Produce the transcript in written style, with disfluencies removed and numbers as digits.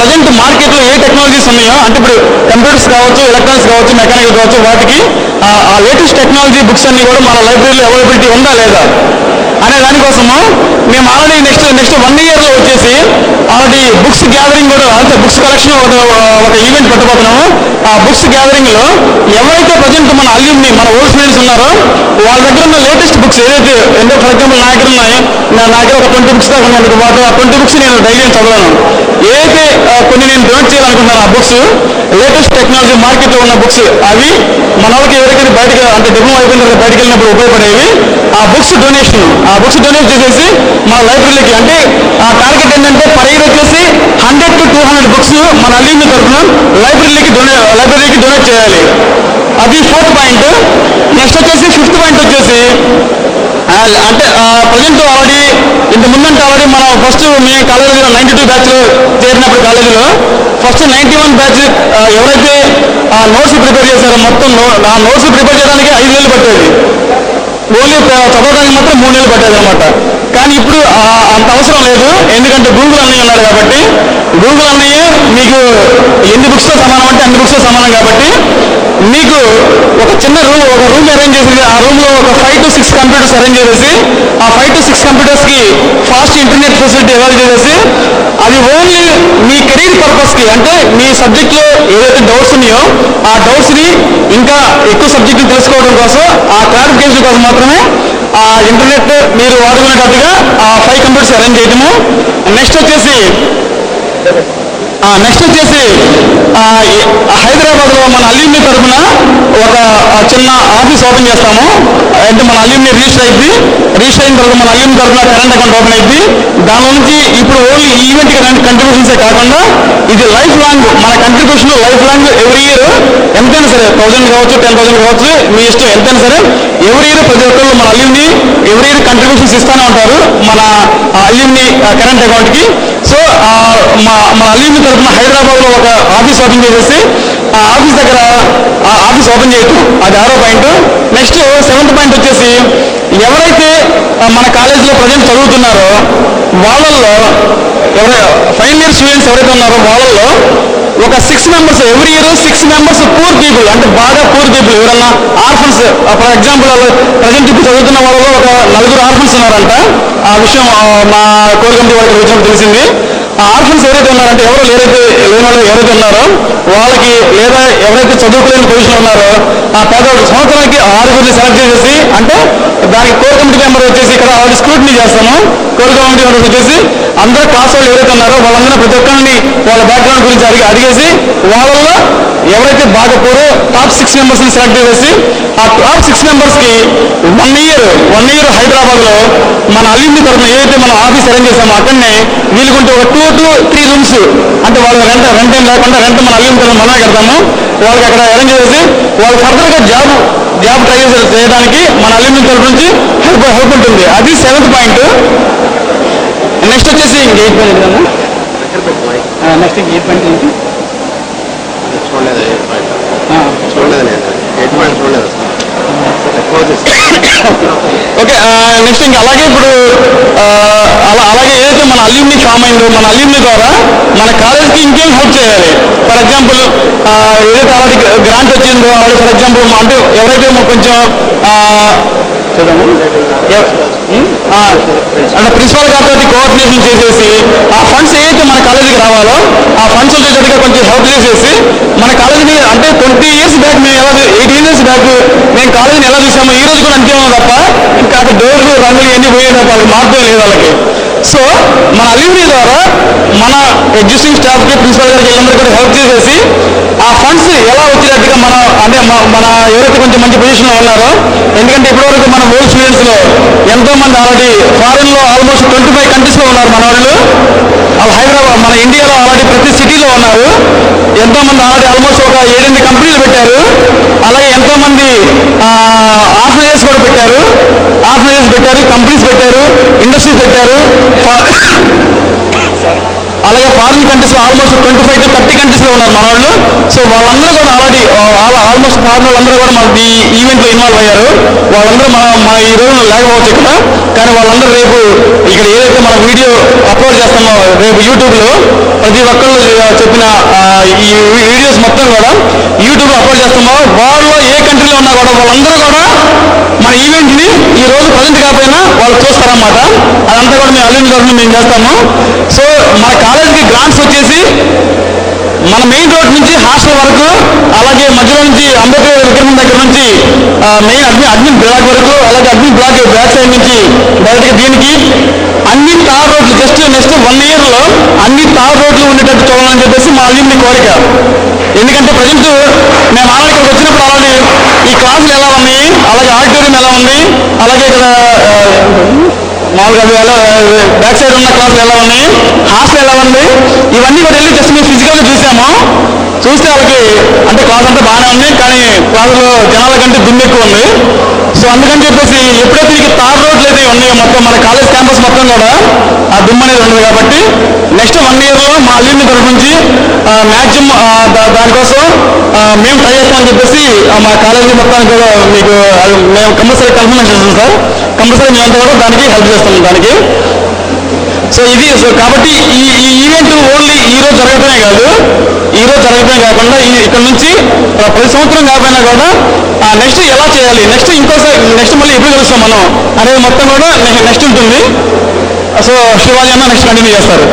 Present మార్కెట్లో ఏ technologies ఉన్నాయో, అంటే ఇప్పుడు కంప్యూటర్స్ కావచ్చు, ఎలక్ట్రానిక్స్ కావచ్చు, మెకానికల్ కావచ్చు, వాటికి ఆ లేటెస్ట్ టెక్నాలజీ బుక్స్ అన్ని కూడా మన లైబ్రరీలో అవైలబిలిటీ ఉందా లేదా అనే దానికోసము మేము ఆల్రెడీ నెక్స్ట్ 1 ఇయర్లో వచ్చేసి ఆల్రెడీ బుక్స్ గ్యాదరింగ్ కూడా, అంటే బుక్స్ కలెక్షన్ ఒక ఈవెంట్ పెట్టబోతున్నాము. ఆ బుక్స్ గ్యాదరింగ్లో ఎవరైతే ప్రజెంట్ మన అల్యూమ్ని, మన ఓల్డ్ స్టూడెంట్స్ ఉన్నారో వాళ్ళ దగ్గర ఉన్న లేటెస్ట్ బుక్స్ ఏదైతే, అంటే ఫర్ ఎగ్జాంపుల్ నా దగ్గర ఉన్నాయి, నా దగ్గర ఒక 20 బుక్స్ దాకా ఉన్నాయి. వాటి ఆ 20 బుక్స్ నేను డైలీ చదవను. ఏదైతే కొన్ని నేను డొనేట్ చేయాలనుకుంటున్నాను ఆ బుక్స్, లేటెస్ట్ టెక్నాలజీ మార్కెట్లో ఉన్న బుక్స్, అవి మన వాళ్ళకి ఎవరికైనా బయటకు, అంటే డిప్లొమా అయిపోయిన తర్వాత బయటకు వెళ్ళినప్పుడు ఉపయోగపడేవి. ఆ బుక్స్ డొనేట్ చేసేసి మన లైబ్రరీకి, అంటే ఆ టార్గెట్ ఏంటంటే పర్ ఇయర్ వచ్చేసి 100 to 200 బుక్స్ మన అల్యూమ్ని తరఫున లైబ్రరీకి డొనేట్ చేయాలి. అది 4th పాయింట్. నెక్స్ట్ వచ్చేసి 5th పాయింట్ వచ్చేసి, అంటే ప్రజెంట్ ఆల్రెడీ ఇంత ముందంటే ఆల్రెడీ మనం ఫస్ట్ మేము కాలేజీలో 92 బ్యాచ్లో చేరినప్పుడు కాలేజీలో ఫస్ట్ 91 బ్యాచ్ ఎవరైతే ఆ నోట్స్ ప్రిపేర్ చేశారో మొత్తం ఆ నోట్స్ ప్రిపేర్ చేయడానికి 5 నెలలు పట్టేది, ఓన్లీ చదవడానికి మాత్రం 3 నెలలు పట్టేది అనమాట. కానీ ఇప్పుడు అంత అవసరం లేదు, ఎందుకంటే గూగుల్ అన్నయ్య ఉన్నాడు కాబట్టి. గూగుల్ అన్నయ్య మీకు ఎన్ని బుక్స్తో సమానం అంటే అన్ని బుక్స్తో సమానం కాబట్టి మీకు ఒక చిన్న రూమ్ అరేంజ్ చేసి, ఆ రూమ్లో ఒక 5 to 6 కంప్యూటర్స్ అరేంజ్ చేసేసి, ఆ 5 to 6 కంప్యూటర్స్కి ఫాస్ట్ ఇంటర్నెట్ ఫెసిలిటీ అవైల్ చేసేసి, అది ఓన్లీ మీ కెరీర్ పర్పస్కి, అంటే మీ సబ్జెక్ట్లో ఏదైతే డౌట్స్ ఉన్నాయో ఆ డౌట్స్ని ఇంకా ఎక్కువ సబ్జెక్టులు తెలుసుకోవడం కోసం, ఆ క్లారిఫికేషన్ కోసం మాత్రమే ఆ ఇంటర్నెట్ మీరు వాడుకునేటట్టుగా ఆ 5 కంప్యూటర్స్ అరేంజ్ చేయటము. నెక్స్ట్ వచ్చేసి హైదరాబాద్లో మన అల్యూమ్ని తరఫున ఒక చిన్న ఆఫీస్ ఓపెన్ చేస్తాము. అంటే మన అల్యూమ్ని రిజిస్టర్ అయిన తర్వాత మన అల్యూమ్ని తరఫున కరెంట్ అకౌంట్ ఓపెన్ అయింది. దాని నుంచి ఇప్పుడు ఓన్లీ ఈవెంట్కి కంట్రిబ్యూషన్సే కాకుండా ఇది లైఫ్ లాంగ్, మన contribution life long every year ఎంతైనా సరే 1000 కావచ్చు, 10,000 కావచ్చు, మీ ఇష్టం ఎంతైనా సరే ఎవ్రీ ఇయర్ ప్రతి ఒక్కళ్ళు మన అల్యూమ్ని ఎవ్రీ ఇయర్ కంట్రిబ్యూషన్స్ ఇస్తూనే ఉంటారు మన అల్యూమ్ని కరెంట్ అకౌంట్కి. సో మన అల్యూమ్ని తరఫున హైదరాబాద్లో ఒక ఆఫీస్ ఓపెన్ చేసేసి ఆ ఆఫీస్ దగ్గర ఆఫీస్ ఓపెన్ చేయటం, అది 6వ పాయింట్. నెక్స్ట్ 7th పాయింట్ వచ్చేసి, ఎవరైతే మన కాలేజీలో ప్రజెంట్ చదువుతున్నారో వాళ్ళల్లో ఫైనల్ ఇయర్ స్టూడెంట్స్ ఎవరైతే ఉన్నారో వాళ్ళల్లో ఒక 6 members every year 6 members poor people, అంటే బాగా పూర్ పీపుల్, ఎవరన్నా ఆర్ఫన్స్, ఫర్ ఎగ్జాంపుల్ ప్రజెంట్ ఇప్పుడు చదువుతున్న వాళ్ళలో ఒక 4 ఆర్ఫన్స్ ఉన్నారంట. ఆ విషయం మా కోర్ కమిటీ వాళ్ళకి వచ్చినప్పుడు తెలిసింది. ఆ ఆర్ఫన్స్ ఎవరైతే ఉన్నారంటే, లేని వాళ్ళు ఎవరైతే ఉన్నారో వాళ్ళకి, లేదా ఎవరైతే చదువుకోలేని పొజిషన్ ఉన్నారో ఆ పేదవాళ్ళకి సంవత్సరానికి 6 సెలెక్ట్ చేసేసి, అంటే దానికి కోర్ కమిటీ మెంబర్ వచ్చేసి ఇక్కడ ఆల్రెడీ స్క్రూటినీ చేస్తాము. కోర్ కమిటీ మెంబర్స్ వచ్చేసి అందరూ క్లాస్ వాళ్ళు ఎవరైతే ఉన్నారో వాళ్ళందరూ ప్రతి ఒక్కరిని వాళ్ళ బ్యాక్గ్రౌండ్ గురించి అడిగేసి వాళ్ళల్లో ఎవరైతే బాగా పోరో టాప్ 6 మెంబర్స్ని సెలెక్ట్ చేసేసి ఆ టాప్ 6 మెంబర్స్కి 1 ఇయర్ హైదరాబాద్లో మన అల్యూమ్ని తరఫున ఏదైతే మనం ఆఫీస్ అరేంజ్ చేసామో అక్కడనే వీళ్ళకుంటే ఒక 2 to 3 రూమ్స్, అంటే వాళ్ళ రెంట్ ఏం లేకుండా రెంట్ మన అల్యూమ్ తరఫున మనమే కడతాము. వాళ్ళకి అక్కడ అరేంజ్ చేసి వాళ్ళు ఫర్దర్గా జాబ్ ట్రై చేయడానికి మన అల్యూమ్ని తరఫు నుంచి హెల్ప్ ఉంటుంది. అది 7th పాయింట్. నెక్స్ట్ వచ్చేసి 8 పాయింట్ ఏంటి? నెక్స్ట్ 8 పాయింట్ ఏంటి? ఓకే, నెక్స్ట్ ఇంకా అలాగే ఇప్పుడు అలాగే ఏదైతే మన అల్యూమ్ని ఫామ్ అయిందో మన అల్యూమ్ని ద్వారా మన కాలేజ్కి ఇంకేం హెల్ప్ చేయాలి. ఫర్ ఎగ్జాంపుల్ ఏదైతే ఆల్రెడీ గ్రాంట్ వచ్చిందో ఆల్రెడీ, ఫర్ ఎగ్జాంపుల్ అంటే ఎవరైతే కొంచెం అంటే ప్రిన్సిపల్ గారితో కోఆర్డినేషన్ చేసేసి ఆ ఫండ్స్ ఏదైతే మన కాలేజీకి రావాలో ఆ ఫండ్స్ వచ్చేటట్టుగా కొంచెం హెల్ప్ చేసేసి మన కాలేజీని, అంటే 20 years బ్యాక్ మేము 18 years బ్యాక్ మేము కాలేజీని ఎలా చూసామో ఈ రోజు కూడా అంతే ఉన్నాం తప్ప ఇంకా అక్కడ డోర్లు రంగులు ఎన్ని పోయేది తప్ప వాళ్ళకి మార్పు లేదు వాళ్ళకి. సో మన అల్యూమ్ని ద్వారా మన ఎగ్జిస్టింగ్ స్టాఫ్కి, ప్రిన్సిపల్ గారికి వీళ్ళందరూ కూడా హెల్ప్ చేసేసి ఆ ఫండ్స్ ఎలా వచ్చేటట్టుగా అంటే మన ఎవరైతే కొంచెం మంచి పొజిషన్లో ఉన్నారో, ఎందుకంటే ఇప్పటివరకు మన ఓల్డ్ స్టూడెంట్స్లో ఎంతోమంది ఆల్రెడీ ఫారెన్లో ఆల్మోస్ట్ 25 కంట్రీస్లో ఉన్నారు మన వాళ్ళు. హైదరాబాద్ మన ఇండియాలో ఆల్రెడీ ప్రతి సిటీలో ఉన్నారు. ఎంతోమంది ఆల్రెడీ ఆల్మోస్ట్ ఒక 7-8 కంపెనీలు పెట్టారు. అలాగే ఎంతోమంది ఆర్గనైజేషన్స్ కూడా పెట్టారు, కంపెనీస్ పెట్టారు, ఇండస్ట్రీస్ పెట్టారు. అలాగే ఫారిన్ కంట్రీస్లో ఆల్మోస్ట్ 25 to 30 కంట్రీస్లో ఉన్నారు మన వాళ్ళు. సో వాళ్ళందరూ కూడా ఆల్రెడీ ఆల్మోస్ట్ ఫారిన్ వాళ్ళందరూ కూడా మనకి ఈవెంట్లో ఇన్వాల్వ్ అయ్యారు. వాళ్ళందరూ మన ఈ రోజు లేకపోవచ్చు ఇక్కడ, కానీ వాళ్ళందరూ రేపు ఇక్కడ ఏదైతే మనం వీడియో అప్లోడ్ చేస్తామో రేపు యూట్యూబ్లో ప్రతి ఒక్కళ్ళు చెప్పిన ఈ వీడియోస్ మొత్తం కూడా యూట్యూబ్లో అప్లోడ్ చేస్తామో వాళ్ళు ఏ కంట్రీలో ఉన్నా కూడా వాళ్ళందరూ కూడా మన ఈవెంట్ని ఈ రోజు ప్రజెంట్ కాకపోయినా వాళ్ళు చూస్తారన్నమాట. అదంతా కూడా మేము అల్యూమిని తరఫున మేము చేస్తాము. సో మన కాలేజీకి గ్రాంట్స్ వచ్చేసి మన మెయిన్ రోడ్ నుంచి హాస్టల్ వరకు, అలాగే మధ్యలో నుంచి అంబేద్కర్ విగ్రహం దగ్గర నుంచి మెయిన్ అడ్మిన్ బ్లాక్ వరకు, అలాగే అడ్మిన్ బ్లాక్ బ్యాక్ సైడ్ నుంచి డైరెక్ట్గా దీనికి అన్ని తార్ రోడ్లు జస్ట్ నెక్స్ట్ 1 yearలో అన్ని తార్ రోడ్లు ఉండేటట్టు చూడాలని చెప్పేసి మా అల్యూమిని కోరిక. ఎందుకంటే ప్రజెంట్ మేము ఆల్రెడీ ఇక్కడికి వచ్చినప్పుడు ఆల్రెడీ ఈ క్లాసులు ఎలా ఉన్నాయి, అలాగే ఆడిటోరియం ఎలా ఉంది, అలాగే ఇక్కడ మామూలుగా బ్యాక్ సైడ్ ఉన్న క్లాసులు ఎలా ఉన్నాయి, హాస్టల్ ఎలా ఉంది, ఇవన్నీ కూడా వెళ్ళి జస్ట్ మేము ఫిజికల్గా చూసాము. చూస్తే వాళ్ళకి అంటే క్లాస్ అంతా బాగానే ఉంది, కానీ క్లాసులో జనాల కంటే దుమ్ము ఎక్కువ ఉంది. సో అందుకని చెప్పేసి ఎప్పుడైతే ఇక తార్ రోడ్లు అయితే ఉన్నాయో మొత్తం మన కాలేజ్ క్యాంపస్ మొత్తం కూడా ఆ దుమ్ము అనేది ఉండదు. కాబట్టి నెక్స్ట్ 1 yearలో మా అల్యూమిని తరఫు నుంచి మ్యాక్సిమం దానికోసం మేము ట్రై చేస్తామని చెప్పేసి మా కాలేజీ మొత్తానికి కూడా మీకు మేము కంపల్సరీ కన్ఫర్మేషన్ చేస్తాం సార్. కంపల్సరీ మేమంతా కూడా దానికి హెల్ప్ చేస్తాం దానికి. సో ఇది కాబట్టి ఈ ఈవెంట్ ఓన్లీ ఈరోజు జరగటమే కాదు, ఈరోజు జరగటమే కాకుండా ఇక్కడ నుంచి ప్రతి సంవత్సరం కాకపోయినా కూడా నెక్స్ట్ ఎలా చేయాలి, నెక్స్ట్ ఇంకోసారి నెక్స్ట్ మళ్ళీ ఎప్పుడు కలుస్తాం మనం అనేది మొత్తం కూడా నెక్స్ట్ ఉంటుంది. సో శివాజీ అన్న నెక్స్ట్ కంటిన్యూ చేస్తారు.